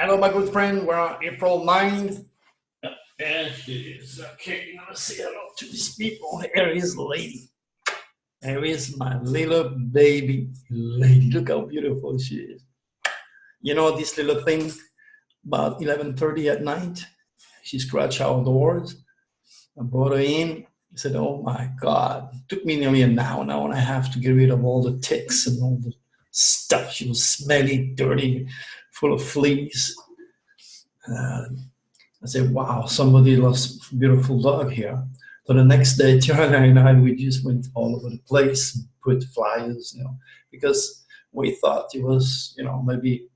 Hello, my good friend. We're on April 9th. And she is okay. You want to say hello to these people. Here is lady. Here is my little baby lady. Look how beautiful she is. You know this little thing about 11:30 at night? She scratched our doors. I brought her in. I said, oh my God. It took me nearly an hour and a half to get rid of all the ticks and all the stuff. She was smelly, dirty, full of fleas. Uh, I said, wow, somebody lost a beautiful dog here. So the next day, Tiana and I, we just went all over the place and put flyers, because we thought it was, maybe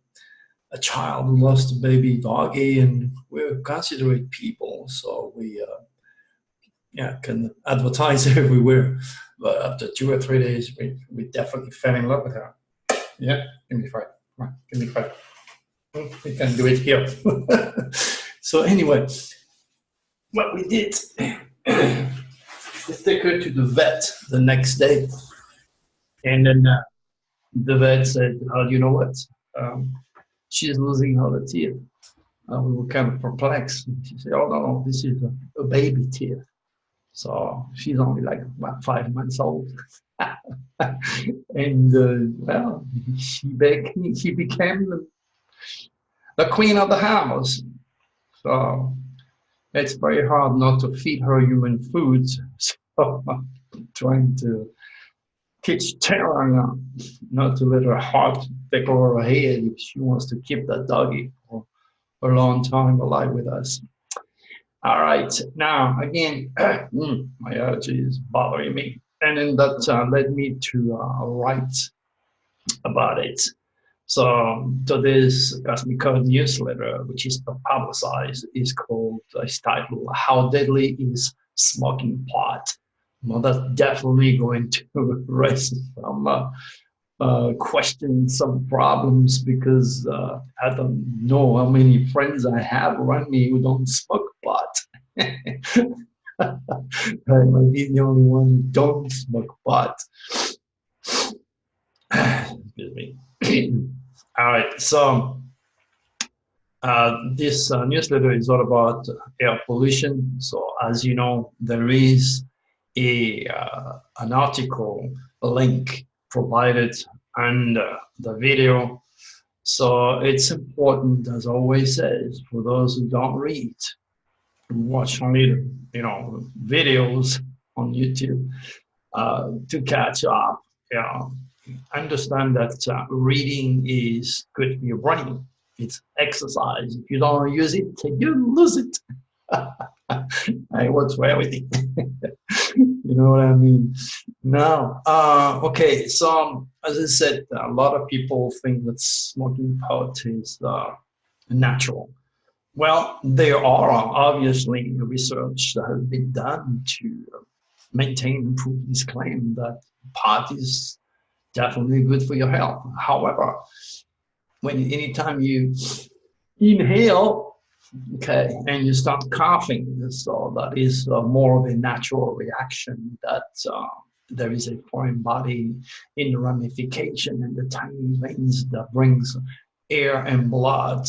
a child who lost a baby doggy, and we're considerate people, so we, can advertise everywhere. But after 2 or 3 days, we definitely fell in love with her. Yeah, give me five. Come on, give me five. We can do it here. So anyway, what we did, we took her to the vet the next day, and then the vet said, "Oh, you know what? She's losing all her teeth." We were kind of perplexed. She said, "Oh no, this is a baby teeth, so she's only like about 5 months old." And well, she became the queen of the house. So it's very hard not to feed her human food. So I'm trying to teach Tara not to let her heart take over her head if she wants to keep that doggy for a long time alive with us. All right, now again, my allergy is bothering me. And then that led me to write about it. So today's Cosmic Code newsletter, which is publicized, is called, it's titled, How Deadly is Smoking Pot? Well, that's definitely going to raise some questions, some problems, because I don't know how many friends I have around me who don't smoke pot. I might be the only one who don't smoke pot. Excuse me. All right, so this newsletter is all about air pollution. So as you know, there is an article, a link provided under the video. So it's important, as I always says, for those who don't read, watch only videos on YouTube to catch up. Understand that reading is good for your brain. It's exercise. If you don't use it, you lose it. It works for everything. You know what I mean? Now, okay, so as I said, a lot of people think that smoking pot is natural. Well, there are obviously research that has been done to maintain and prove this claim that pot is definitely good for your health. However, anytime you inhale, okay, and you start coughing, so that is more of a natural reaction that there is a foreign body in the ramification and the tiny veins that brings air and blood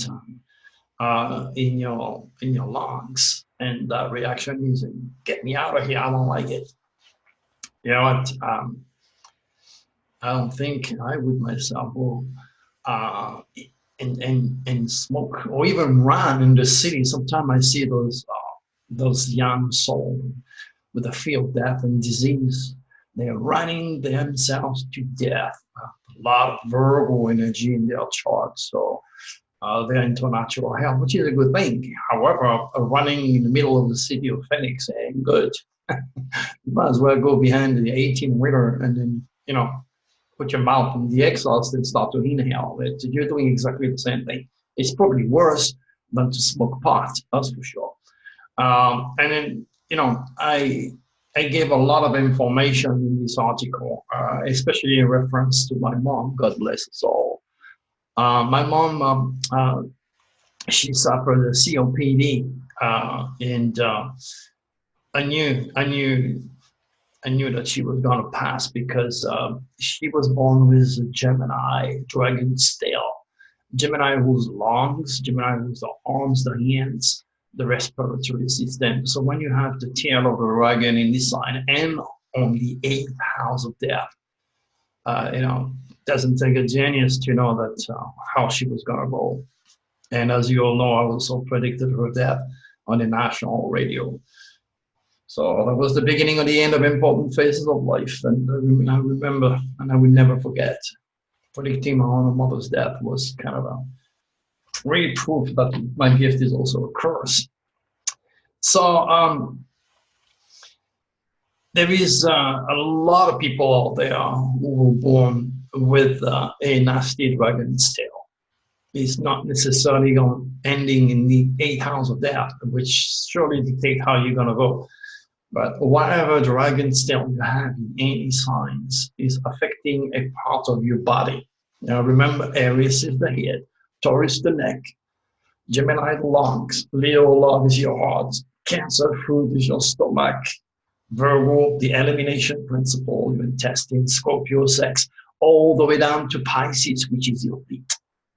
in your lungs, and that reaction is get me out of here. I don't like it. You know what? I don't think I would myself will and smoke or even run in the city. Sometimes I see those young souls with a fear of death and disease. They're running themselves to death. A lot of verbal energy in their chart. So they're into natural health, which is a good thing. However, running in the middle of the city of Phoenix ain't good. You might as well go behind the 18-wheeler and then, put your mouth in the exhaust and start to inhale. You're doing exactly the same thing. It's probably worse than to smoke pot, that's for sure. And then, I gave a lot of information in this article, especially in reference to my mom, God bless her soul. My mom, she suffered a COPD, and I knew that she was going to pass because she was born with a Gemini dragon tail. Gemini rules lungs, Gemini rules the arms, the hands, the respiratory system. So when you have the tail of a dragon in this sign and on the eighth house of death, doesn't take a genius to know that how she was gonna roll. And as you all know, I also predicted her death on the national radio. So that was the beginning of the end of important phases of life. And I remember, and I will never forget, predicting my own mother's death was kind of a really proof that my gift is also a curse. So there is a lot of people out there who were born with a nasty dragon's tail. It's not necessarily ending in the eighth house of death, which surely dictate how you're going to go. But whatever dragon's tail you have in any signs is affecting a part of your body. Now remember, Aries is the head, Taurus the neck, Gemini the lungs, Leo lung is your heart, Cancer food is your stomach, Virgo the elimination principle, your intestine, Scorpio sex, all the way down to Pisces, which is your feet.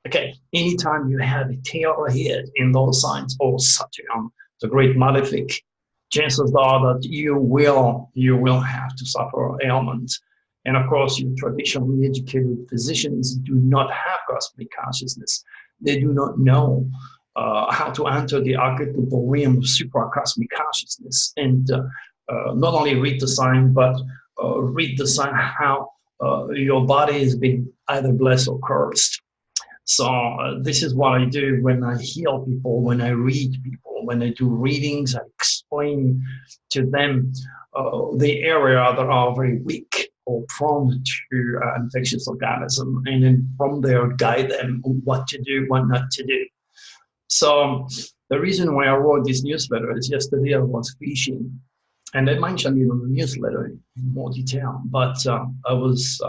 Okay, anytime you have a tail or head in those signs, or Saturn, the great malefic, chances are that you will have to suffer ailments. And of course, your traditionally educated physicians do not have cosmic consciousness. They do not know how to enter the archetypal realm of supracosmic consciousness and not only read the sign, but read the sign how your body is being either blessed or cursed. So this is what I do when I heal people, when I read people, when I do readings. I explain to them the area that are very weak or prone to infectious organism, and then from there guide them what to do, what not to do. So the reason why I wrote this newsletter is yesterday I was fishing, and I mentioned it in the newsletter in more detail, but I was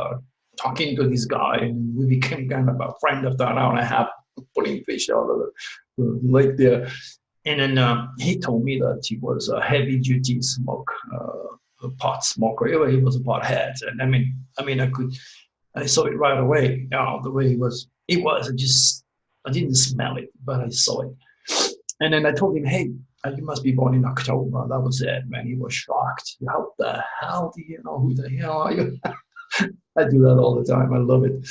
talking to this guy, and we became kind of a friend after an hour and a half putting fish out of the lake there. And then he told me that he was a heavy-duty pot smoker. He was a pot head, and I saw it right away. The way he was. I didn't smell it, but I saw it. And then I told him, "Hey, you must be born in October." That was it, man. He was shocked. How the hell do you know who the hell are you? I do that all the time. I love it.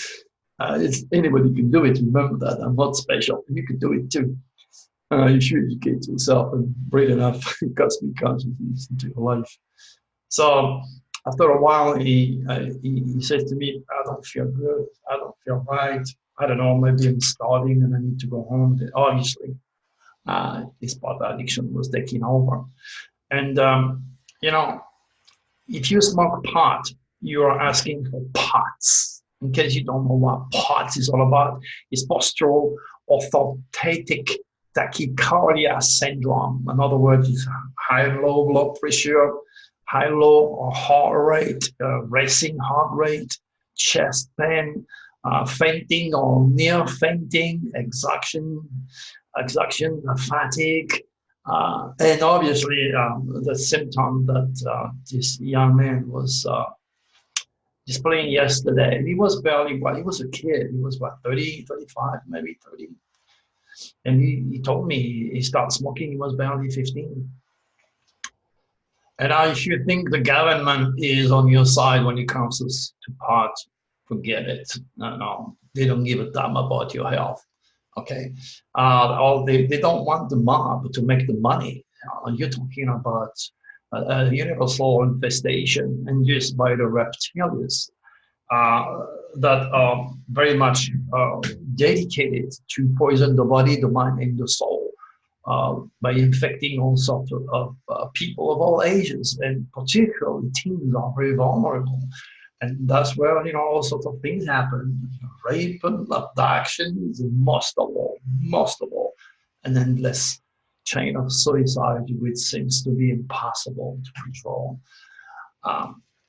Anybody can do it. Remember that. I'm not special. You can do it too. You should educate yourself and bring enough cosmic consciousness into your life. So after a while, he says to me, "I don't feel good. I don't feel right. I don't know. Maybe I'm starting and I need to go home." Obviously, his pot addiction was taking over. And if you smoke pot, you are asking for POTS. In case you don't know what POTS is all about, it's postural orthostatic tachycardia syndrome. In other words, it's high and low blood pressure, high-low heart rate, racing heart rate, chest pain, fainting or near fainting, exhaustion, fatigue, and obviously the symptom that this young man was displaying yesterday. He was barely, he was a kid. He was 30, 35, maybe 30. And he told me he started smoking, he was barely 15. And if you think the government is on your side when it comes to pot, forget it. No, they don't give a damn about your health. Okay, they don't want the mob to make the money. You're talking about a universal infestation induced by the reptilians that are very much dedicated to poison the body, the mind, and the soul by infecting all sorts of people of all ages, and particularly teens are very vulnerable. And that's where all sorts of things happen, rape and abductions, most of all, an endless chain of suicide, which seems to be impossible to control.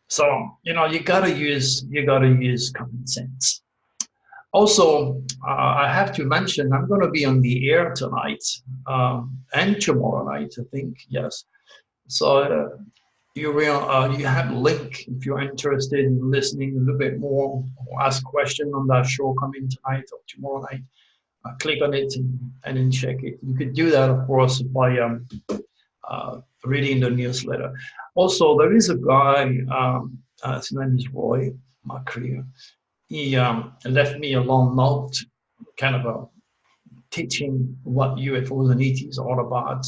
So you gotta use common sense. Also, I have to mention I'm going to be on the air tonight and tomorrow night, I think. Yes, so. You have a link if you're interested in listening a little bit more or ask a question on that show coming tonight or tomorrow night. click on it and then check it. You could do that, of course, by reading the newsletter. Also, there is a guy, his name is Roy McCreer. He left me a long note, kind of a teaching what UFOs and ETs are all about.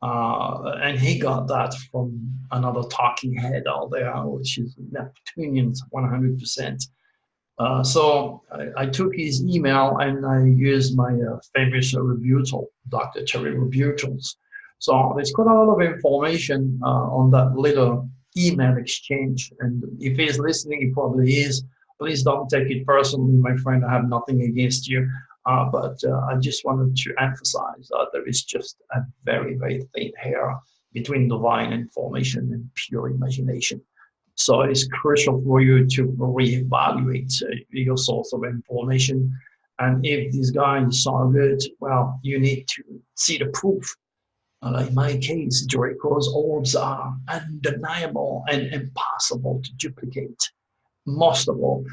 And he got that from another talking head out there, which is Neptunians 100%. So I took his email and I used my famous rebuttal, Dr. Turi rebutals. So there's quite a lot of information on that little email exchange. And if he's listening, he probably is. Please don't take it personally, my friend. I have nothing against you. But I just wanted to emphasize that there is just a very, very thin hair between divine information and pure imagination. So it's crucial for you to reevaluate your source of information. And if this guy is so good, well, you need to see the proof. Like in my case, Draco's orbs are undeniable and impossible to duplicate. Most of all,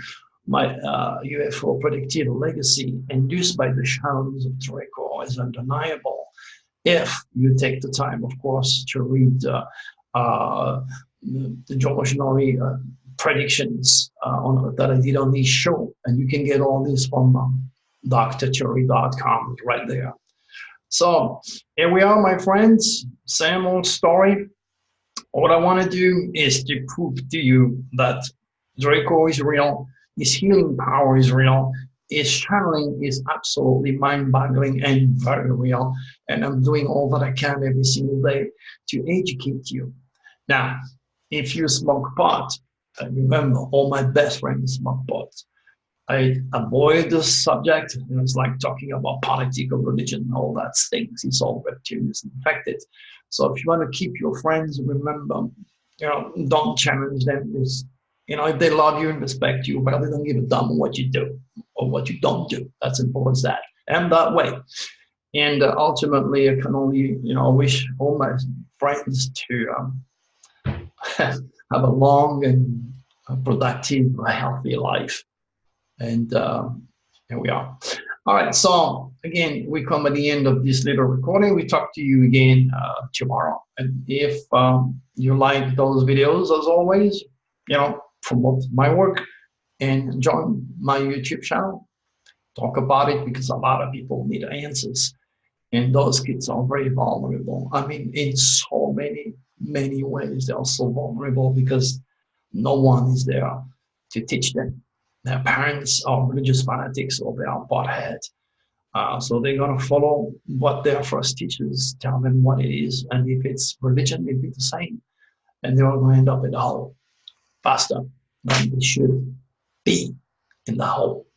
my UFO predictive legacy induced by the shadows of Draco is undeniable. If you take the time, of course, to read the George Norrie predictions that I did on this show, and you can get all this from drturi.com right there. So here we are, my friends. Same old story. What I want to do is to prove to you that Draco is real, his healing power is real, his channeling is absolutely mind-boggling and very real, and I'm doing all that I can every single day to educate you. Now, if you smoke pot, and remember, all my best friends smoke pot. I avoid this subject. It's like talking about politics or religion, all that stinks. It's all reptilians infected. So if you want to keep your friends, remember, don't challenge them. If they love you and respect you, but they don't give a damn what you do or what you don't do. That's simple as that. And that way. And ultimately, I can only, wish all my friends to have a long and productive, healthy life. And here we are. All right. So again, we come at the end of this little recording. We talk to you again tomorrow. And if you like those videos, as always, promote my work and join my YouTube channel. Talk about it because a lot of people need answers. And those kids are very vulnerable. I mean, in so many ways, they are so vulnerable because no one is there to teach them. Their parents are religious fanatics or they are butthead. So they're going to follow what their first teachers tell them what it is. And if it's religion, it'll be the same. And they're all going to end up in the hole faster than they should be in the hole.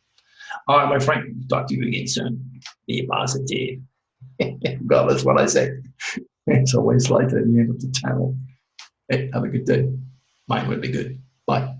All right, my friend, talk to you again soon. Be positive. God, that's what I say. It's always light at the end of the tunnel. Hey, have a good day. Mine will be good. Bye.